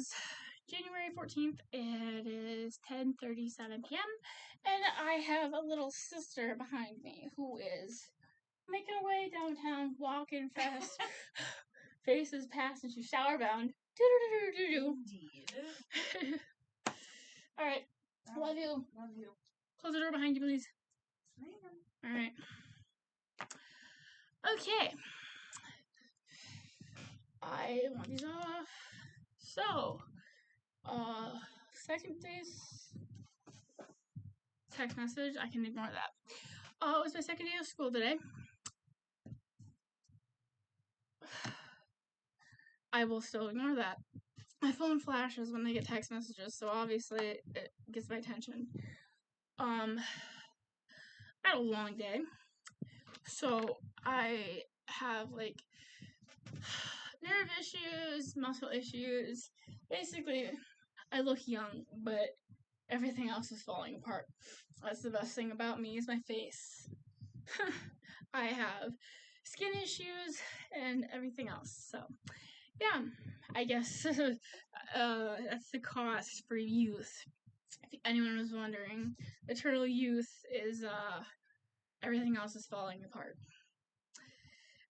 is January 14th. It is 10:37 p.m. and I have a little sister behind me who is making her way downtown, walking fast, faces past, and she's shower bound. Indeed. All right. Love you. Love you. Close the door behind you, please. All right. Okay. I want these off. So, second day's text message. I can ignore that. It was my second day of school today. I will still ignore that. My phone flashes when I get text messages, so obviously it gets my attention. I had a long day, so I have like nerve issues, muscle issues. Basically, I look young, but everything else is falling apart. That's the best thing about me is my face. I have skin issues and everything else. So, yeah, I guess that's the cost for youth. If anyone was wondering, eternal youth is everything else is falling apart.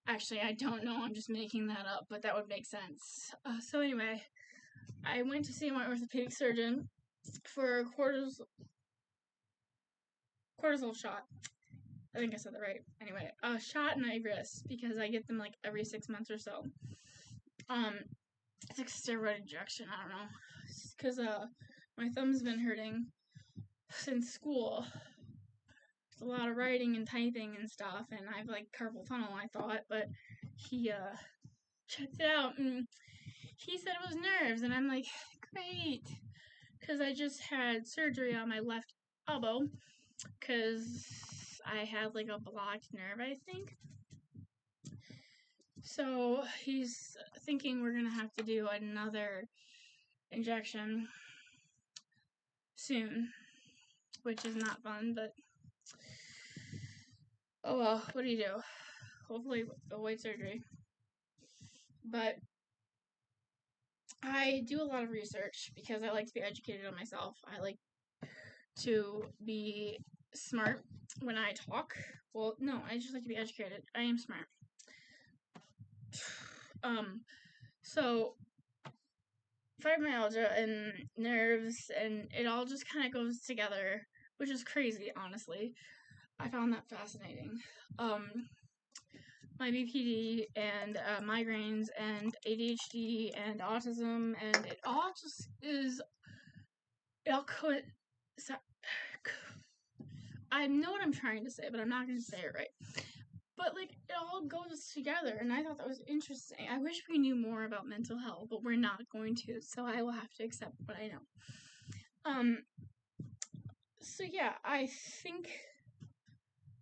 Actually, I don't know. I'm just making that up, but that would make sense. So anyway, I went to see my orthopedic surgeon for a cortisol shot. I think I said that right. Anyway, a shot in my wrist because I get them like every 6 months or so. It's like a steroid injection. I don't know, because my thumb's been hurting since school. There's a lot of writing and typing and stuff, and I have like carpal tunnel. I thought, but he checked it out and he said it was nerves, and I'm like, great, because I just had surgery on my left elbow because I had like a blocked nerve, I think. So he's thinking we're gonna have to do another injection soon, which is not fun, but oh well, what do you do? Hopefully avoid surgery. But I do a lot of research because I like to be educated on myself. I like to be smart when I talk. Well, no, I just like to be educated. I am smart. So fibromyalgia and nerves and it all just kind of goes together, which is crazy, honestly. I found that fascinating. My BPD and migraines and ADHD and autism, and it all just is. I know what I'm trying to say, but I'm not going to say it right. But like it all goes together, and I thought that was interesting. I wish we knew more about mental health, but we're not going to, so I will have to accept what I know. So yeah, I think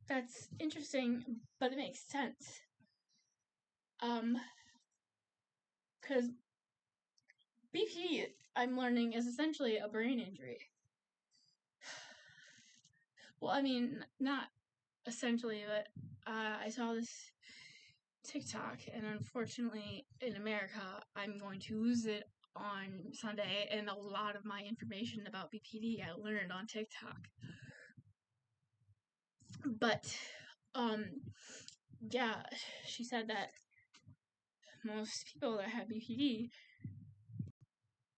that's interesting, but it makes sense. Because BPD, I'm learning, is essentially a brain injury. Well, I mean, not essentially, but I saw this TikTok, and unfortunately, in America, I'm going to lose it on Sunday, and a lot of my information about BPD I learned on TikTok. But, yeah, she said that most people that have BPD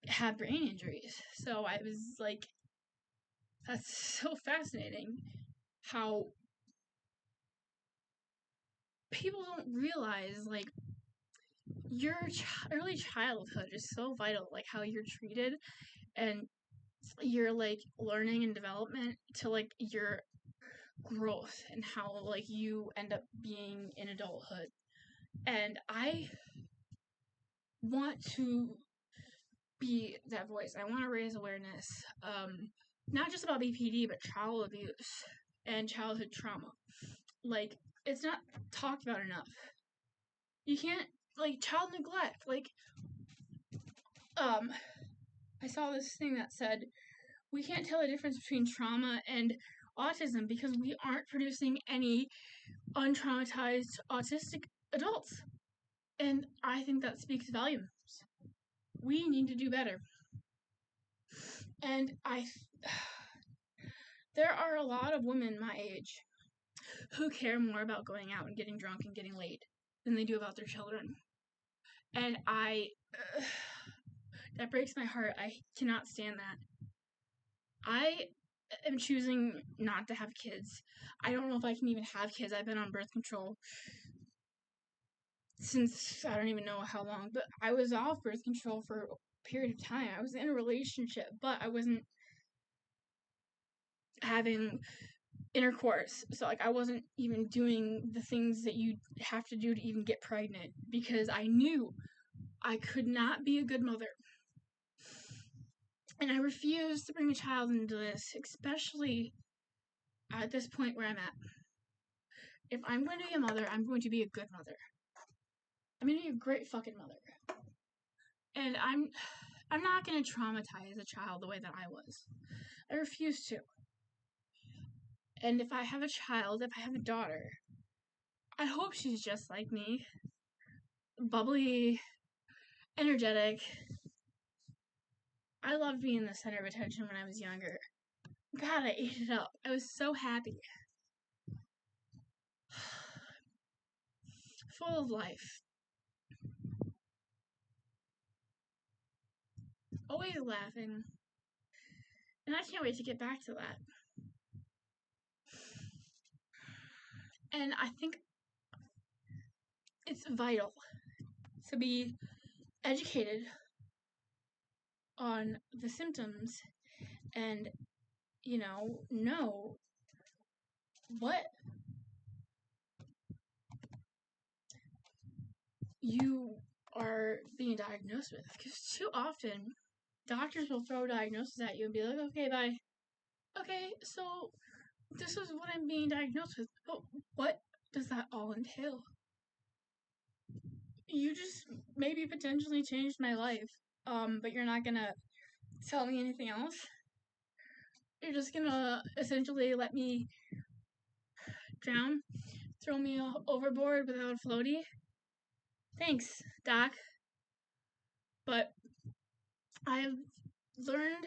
have brain injuries. So I was like, that's so fascinating how people don't realize, like, your early childhood is so vital, like how you're treated and your like learning and development to like your growth and how like you end up being in adulthood. And I want to be that voice. I want to raise awareness, not just about BPD, but child abuse and childhood trauma. Like, it's not talked about enough. You can't, like, child neglect. Like, I saw this thing that said, we can't tell the difference between trauma and autism because we aren't producing any untraumatized autistic adults. And I think that speaks volumes. we need to do better. And there are a lot of women my age who care more about going out and getting drunk and getting laid than they do about their children. And that breaks my heart. I cannot stand that. I am choosing not to have kids. I don't know if I can even have kids. I've been on birth control since I don't even know how long, but I was off birth control for a period of time. I was in a relationship, but I wasn't having intercourse. So like I wasn't even doing the things that you have to do to even get pregnant because I knew I could not be a good mother. And I refuse to bring a child into this, especially at this point where I'm at. If I'm going to be a mother, I'm going to be a good mother. I'm going to be a great fucking mother. And I'm not going to traumatize a child the way that I was. I refuse to. And if I have a child, if I have a daughter, I hope she's just like me. Bubbly, energetic. I loved being the center of attention when I was younger. God, I ate it up. I was so happy. Full of life. Always laughing. And I can't wait to get back to that. And I think it's vital to be educated on the symptoms and, know what you are being diagnosed with. Because too often, doctors will throw a diagnosis at you and be like, okay, bye. Okay, so this is what I'm being diagnosed with. But what does that all entail? You just maybe potentially changed my life, but you're not gonna tell me anything else. You're just gonna essentially let me drown, throw me overboard without a floaty. Thanks, Doc. But I've learned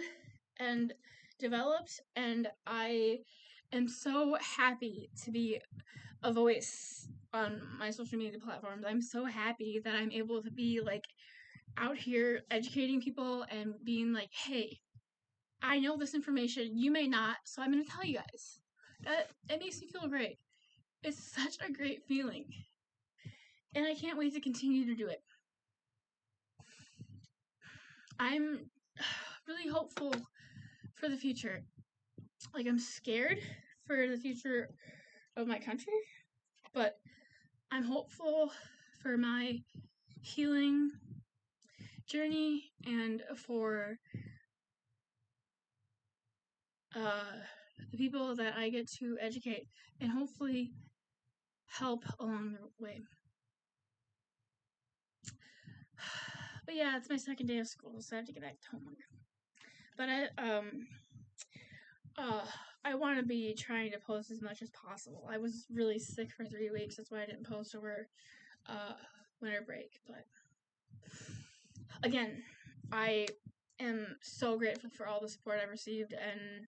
and developed, and I am so happy to be a voice on my social media platforms. I'm so happy that I'm able to be like out here educating people and being like, hey, I know this information, you may not, so I'm gonna tell you guys. It makes me feel great. It's such a great feeling. And I can't wait to continue to do it. I'm really hopeful for the future. Like, I'm scared for the future of my country, but I'm hopeful for my healing journey and for the people that I get to educate and hopefully help along the way. But yeah, it's my second day of school, so I have to get back to homework. But I want to be trying to post as much as possible. I was really sick for 3 weeks, that's why I didn't post over winter break. But again, I am so grateful for all the support I've received, and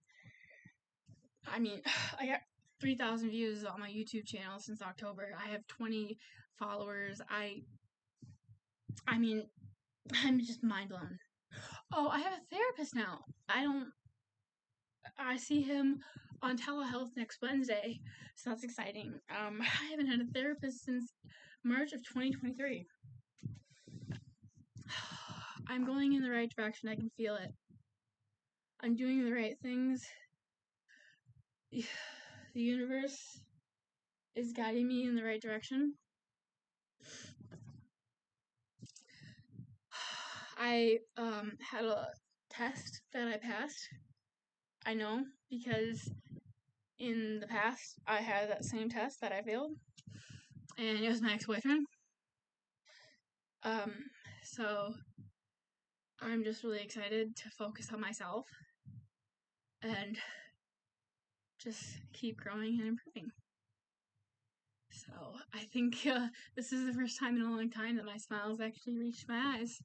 I mean, I got 3,000 views on my YouTube channel since October. I have 20 followers. I mean, I'm just mind blown. Oh, I have a therapist now. I see him on telehealth next Wednesday, so that's exciting. I haven't had a therapist since March of 2023. I'm going in the right direction. I can feel it. I'm doing the right things. The universe is guiding me in the right direction. I had a test that I passed. I know because in the past I had that same test that I failed, and it was my ex-boyfriend. So I'm just really excited to focus on myself and just keep growing and improving. So I think this is the first time in a long time that my smile's actually reached my eyes.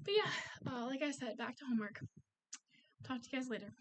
But yeah, like I said, back to homework. Talk to you guys later.